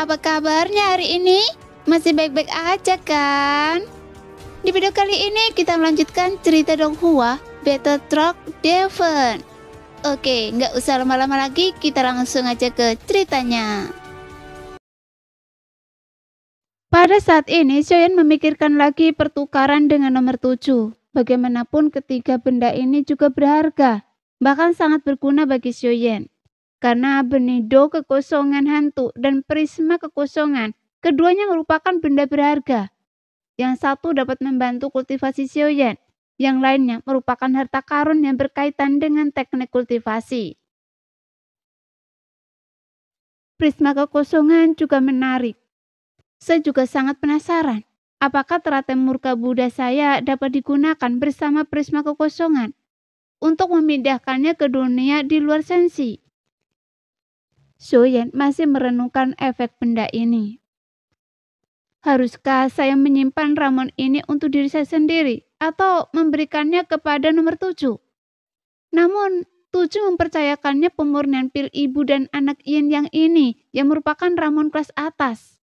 Apa kabarnya hari ini? Masih baik-baik aja kan? Di video kali ini kita melanjutkan cerita Donghua Battle Truck Devon. Oke, nggak usah lama-lama lagi, kita langsung aja ke ceritanya. Pada saat ini, Xiaoyan memikirkan lagi pertukaran dengan nomor 7. Bagaimanapun ketiga benda ini juga berharga, bahkan sangat berguna bagi Xiaoyan. Karena benido kekosongan hantu dan prisma kekosongan, keduanya merupakan benda berharga. Yang satu dapat membantu kultivasi Xiaoyan, yang lainnya merupakan harta karun yang berkaitan dengan teknik kultivasi. Prisma kekosongan juga menarik. Saya juga sangat penasaran, apakah teratai murka Buddha saya dapat digunakan bersama prisma kekosongan untuk memindahkannya ke dunia di luar sensi. Xiaoyan masih merenungkan efek benda ini. Haruskah saya menyimpan ramuan ini untuk diri saya sendiri atau memberikannya kepada nomor 7? Namun, 7 mempercayakannya pemurnian pil ibu dan anak yin yang ini yang merupakan ramuan kelas atas.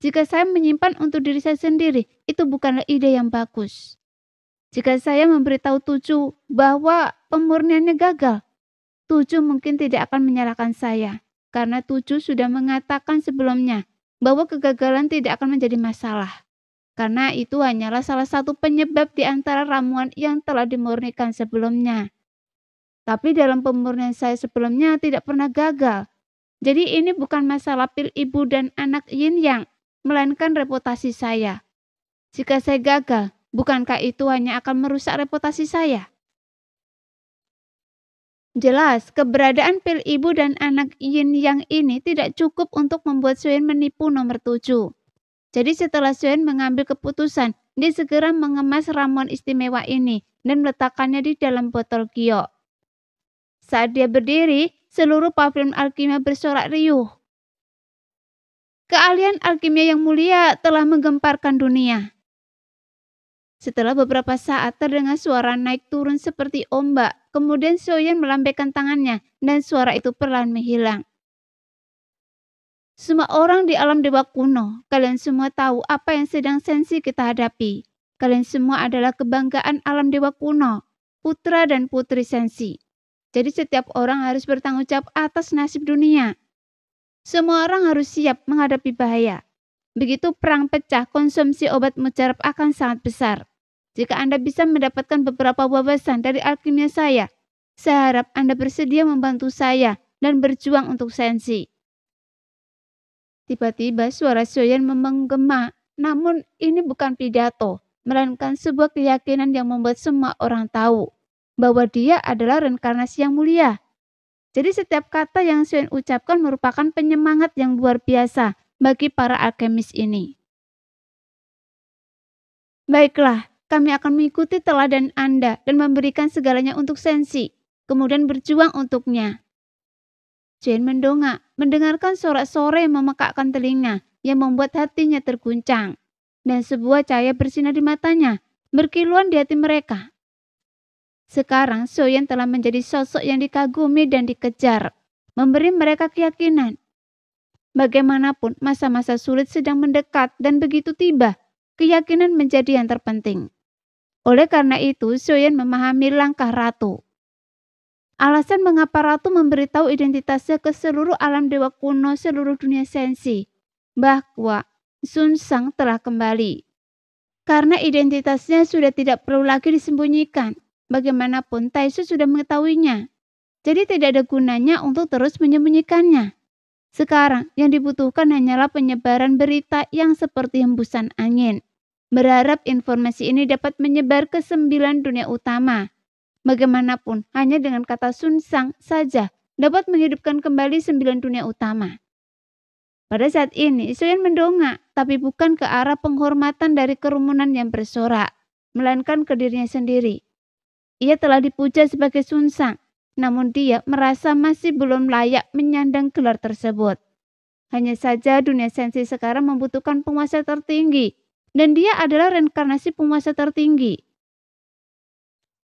Jika saya menyimpan untuk diri saya sendiri, itu bukanlah ide yang bagus. Jika saya memberitahu 7 bahwa pemurniannya gagal, 7 mungkin tidak akan menyalahkan saya. Karena 7 sudah mengatakan sebelumnya bahwa kegagalan tidak akan menjadi masalah. Karena itu hanyalah salah satu penyebab di antara ramuan yang telah dimurnikan sebelumnya. Tapi dalam pemurnian saya sebelumnya tidak pernah gagal. Jadi ini bukan masalah pil ibu dan anak yin yang, melainkan reputasi saya. Jika saya gagal, bukankah itu hanya akan merusak reputasi saya? Jelas, keberadaan pil ibu dan anak yin yang ini tidak cukup untuk membuat Xiaoyan menipu nomor 7. Jadi setelah Xiaoyan mengambil keputusan, dia segera mengemas ramuan istimewa ini dan meletakkannya di dalam botol giok. Saat dia berdiri, seluruh pavilion alkimia bersorak riuh. Keahlian alkimia yang mulia telah menggemparkan dunia. Setelah beberapa saat terdengar suara naik turun seperti ombak, kemudian Xiaoyan melambaikan tangannya dan suara itu perlahan menghilang. Semua orang di alam dewa kuno, kalian semua tahu apa yang sedang sensi kita hadapi. Kalian semua adalah kebanggaan alam dewa kuno, putra dan putri sensi. Jadi setiap orang harus bertanggung jawab atas nasib dunia. Semua orang harus siap menghadapi bahaya. Begitu perang pecah, konsumsi obat mujarab akan sangat besar. Jika Anda bisa mendapatkan beberapa wawasan dari alkimia saya harap Anda bersedia membantu saya dan berjuang untuk sensi. Tiba-tiba suara Xiaoyan menggema, namun ini bukan pidato, melainkan sebuah keyakinan yang membuat semua orang tahu bahwa dia adalah reinkarnasi yang mulia. Jadi setiap kata yang Xiaoyan ucapkan merupakan penyemangat yang luar biasa bagi para alkemis ini. Baiklah, kami akan mengikuti teladan Anda dan memberikan segalanya untuk sensi, kemudian berjuang untuknya. Xiaoyan mendongak, mendengarkan sorak-sorai yang memekakkan telinga yang membuat hatinya terguncang, dan sebuah cahaya bersinar di matanya, berkilauan di hati mereka. Sekarang Xiaoyan telah menjadi sosok yang dikagumi dan dikejar, memberi mereka keyakinan. Bagaimanapun masa-masa sulit sedang mendekat dan begitu tiba, keyakinan menjadi yang terpenting. Oleh karena itu, Xiaoyan memahami langkah ratu. Alasan mengapa ratu memberitahu identitasnya ke seluruh alam dewa kuno seluruh dunia sensi, bahwa Xunsang telah kembali. Karena identitasnya sudah tidak perlu lagi disembunyikan, bagaimanapun Taisu sudah mengetahuinya. Jadi tidak ada gunanya untuk terus menyembunyikannya. Sekarang yang dibutuhkan hanyalah penyebaran berita yang seperti hembusan angin. Berharap informasi ini dapat menyebar ke 9 dunia utama. Bagaimanapun, hanya dengan kata Xunsang saja dapat menghidupkan kembali 9 dunia utama. Pada saat ini, Xiaoyan mendongak, tapi bukan ke arah penghormatan dari kerumunan yang bersorak, melainkan ke dirinya sendiri. Ia telah dipuja sebagai Xunsang, namun dia merasa masih belum layak menyandang gelar tersebut. Hanya saja dunia sensi sekarang membutuhkan penguasa tertinggi, dan dia adalah reinkarnasi penguasa tertinggi.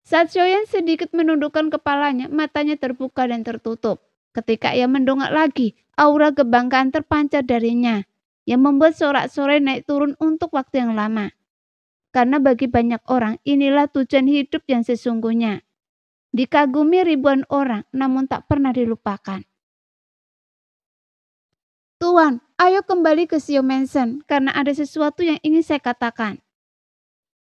Saat Xiaoyan sedikit menundukkan kepalanya, matanya terbuka dan tertutup. Ketika ia mendongak lagi, aura kebanggaan terpancar darinya, yang membuat sorak-sorai naik turun untuk waktu yang lama. Karena bagi banyak orang, inilah tujuan hidup yang sesungguhnya. Dikagumi ribuan orang, namun tak pernah dilupakan. Tuan, ayo kembali ke Sio Mansion, karena ada sesuatu yang ingin saya katakan.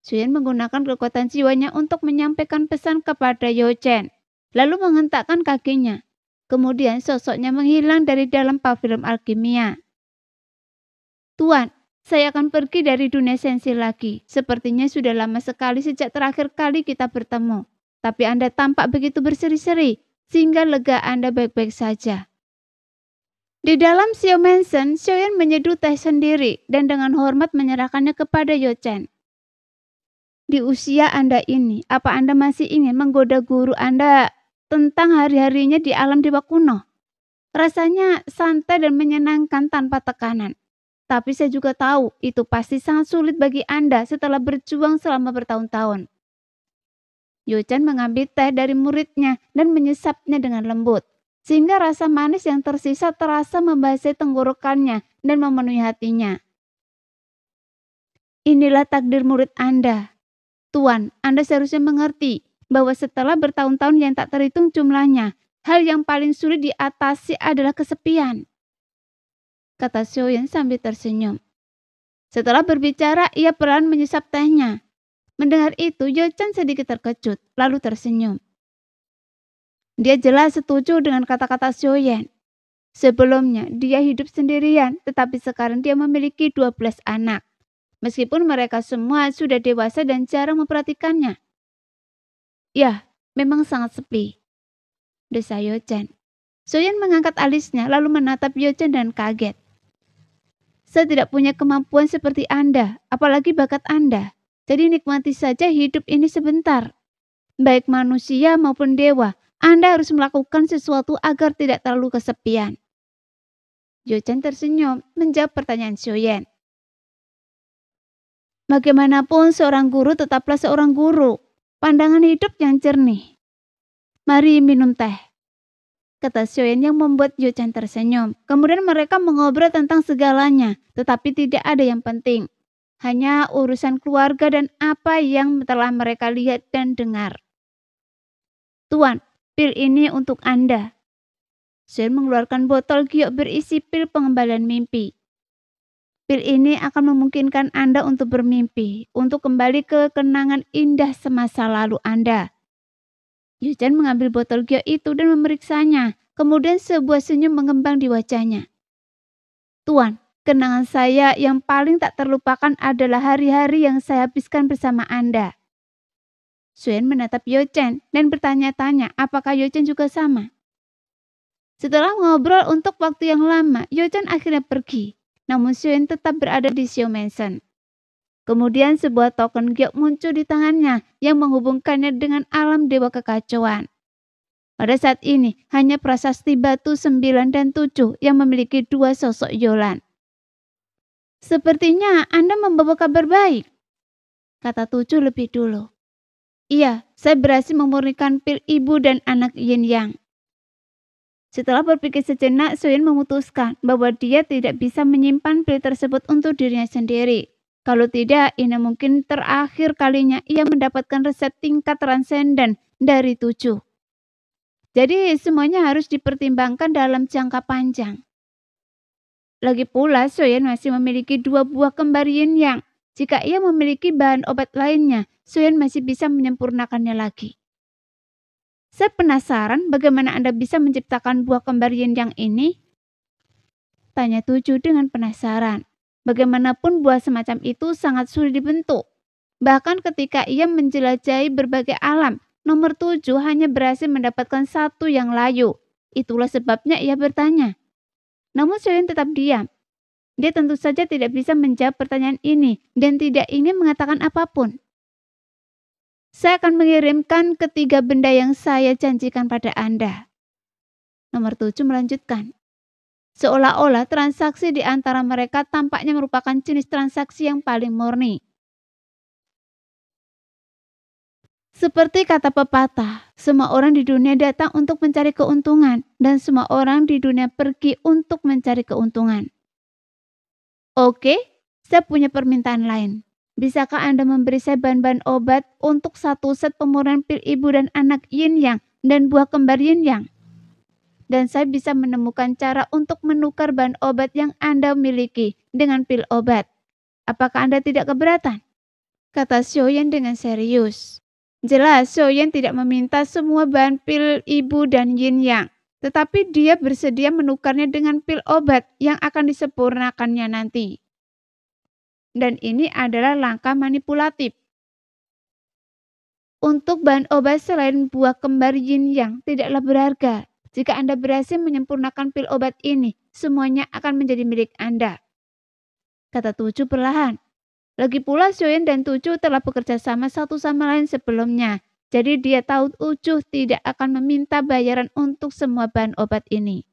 Suyen menggunakan kekuatan jiwanya untuk menyampaikan pesan kepada Yo Chen, lalu menghentakkan kakinya. Kemudian sosoknya menghilang dari dalam pavilion alkimia. Tuan, saya akan pergi dari dunia sensi lagi. Sepertinya sudah lama sekali sejak terakhir kali kita bertemu. Tapi Anda tampak begitu berseri-seri, sehingga lega Anda baik-baik saja. Di dalam Sio Mansion, Xiaoyan menyeduh teh sendiri dan dengan hormat menyerahkannya kepada Yo Chen. Di usia Anda ini, apa Anda masih ingin menggoda guru Anda tentang hari-harinya di alam dewa kuno? Rasanya santai dan menyenangkan tanpa tekanan. Tapi saya juga tahu itu pasti sangat sulit bagi Anda setelah berjuang selama bertahun-tahun. Yo Chen mengambil teh dari muridnya dan menyesapnya dengan lembut, sehingga rasa manis yang tersisa terasa membasahi tenggorokannya dan memenuhi hatinya. Inilah takdir murid Anda. Tuan, Anda seharusnya mengerti bahwa setelah bertahun-tahun yang tak terhitung jumlahnya, hal yang paling sulit diatasi adalah kesepian, kata Xiaoyan sambil tersenyum. Setelah berbicara, ia perlahan menyesap tehnya. Mendengar itu, Yo Chen sedikit terkejut, lalu tersenyum. Dia jelas setuju dengan kata-kata Xiaoyan. Sebelumnya, dia hidup sendirian, tetapi sekarang dia memiliki 12 anak. Meskipun mereka semua sudah dewasa dan jarang memperhatikannya. Ya, memang sangat sepi, desa Yo Chen. Xiaoyan mengangkat alisnya lalu menatap Yo Chen dan kaget. Saya tidak punya kemampuan seperti Anda, apalagi bakat Anda. Jadi nikmati saja hidup ini sebentar. Baik manusia maupun dewa, Anda harus melakukan sesuatu agar tidak terlalu kesepian. Yo Chen tersenyum menjawab pertanyaan Xiaoyan. Bagaimanapun seorang guru tetaplah seorang guru. Pandangan hidup yang jernih. Mari minum teh, kata Xiaoyan yang membuat Yo Chen tersenyum. Kemudian mereka mengobrol tentang segalanya, tetapi tidak ada yang penting. Hanya urusan keluarga dan apa yang telah mereka lihat dan dengar. Tuan, pil ini untuk Anda. Xiaoyan mengeluarkan botol giok berisi pil pengembalian mimpi. Pil ini akan memungkinkan Anda untuk bermimpi, untuk kembali ke kenangan indah semasa lalu Anda. Yo Chen mengambil botol giok itu dan memeriksanya. Kemudian sebuah senyum mengembang di wajahnya. Tuan, kenangan saya yang paling tak terlupakan adalah hari-hari yang saya habiskan bersama Anda. Xiaoyan menatap Yo Chen dan bertanya-tanya apakah Yo Chen juga sama. Setelah ngobrol untuk waktu yang lama, Yo Chen akhirnya pergi. Namun Xiaoyan tetap berada di Sio Mansion. Kemudian sebuah token giok muncul di tangannya yang menghubungkannya dengan alam dewa kekacauan. Pada saat ini, hanya prasasti batu 9 dan 7 yang memiliki 2 sosok Yolan. Sepertinya Anda membawa kabar baik, kata 7 lebih dulu. Iya, saya berhasil memurnikan pil ibu dan anak Yin Yang. Setelah berpikir sejenak, Xiaoyan memutuskan bahwa dia tidak bisa menyimpan pil tersebut untuk dirinya sendiri. Kalau tidak, ini mungkin terakhir kalinya ia mendapatkan resep tingkat transenden dari 7. Jadi semuanya harus dipertimbangkan dalam jangka panjang. Lagi pula, Xiaoyan masih memiliki 2 buah kembar Yin Yang. Jika ia memiliki bahan obat lainnya, Xiaoyan masih bisa menyempurnakannya lagi. Saya penasaran bagaimana Anda bisa menciptakan buah kembar Yin Yang ini? Tanya 7 dengan penasaran. Bagaimanapun buah semacam itu sangat sulit dibentuk. Bahkan ketika ia menjelajahi berbagai alam, nomor 7 hanya berhasil mendapatkan 1 yang layu. Itulah sebabnya ia bertanya. Namun Xiaoyan tetap diam. Dia tentu saja tidak bisa menjawab pertanyaan ini dan tidak ingin mengatakan apapun. Saya akan mengirimkan ketiga benda yang saya janjikan pada Anda. Nomor 7 melanjutkan. Seolah-olah transaksi di antara mereka tampaknya merupakan jenis transaksi yang paling murni. Seperti kata pepatah, semua orang di dunia datang untuk mencari keuntungan dan semua orang di dunia pergi untuk mencari keuntungan. Oke, saya punya permintaan lain. Bisakah Anda memberi saya bahan-bahan obat untuk 1 set pemurnian pil ibu dan anak yin yang dan buah kembar yin yang? Dan saya bisa menemukan cara untuk menukar bahan obat yang Anda miliki dengan pil obat. Apakah Anda tidak keberatan? Kata Xiaoyan dengan serius. Jelas Xiaoyan tidak meminta semua bahan pil ibu dan yin yang, tetapi dia bersedia menukarnya dengan pil obat yang akan disempurnakannya nanti. Dan ini adalah langkah manipulatif. Untuk bahan obat selain buah kembar yin yang tidaklah berharga. Jika Anda berhasil menyempurnakan pil obat ini, semuanya akan menjadi milik Anda. Kata Tuju perlahan. Lagi pula Xiaoyan dan Tuju telah bekerja sama satu sama lain sebelumnya. Jadi dia tahu Tuju tidak akan meminta bayaran untuk semua bahan obat ini.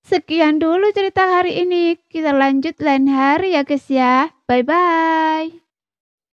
Sekian dulu cerita hari ini. Kita lanjut lain hari ya guys ya. Bye-bye.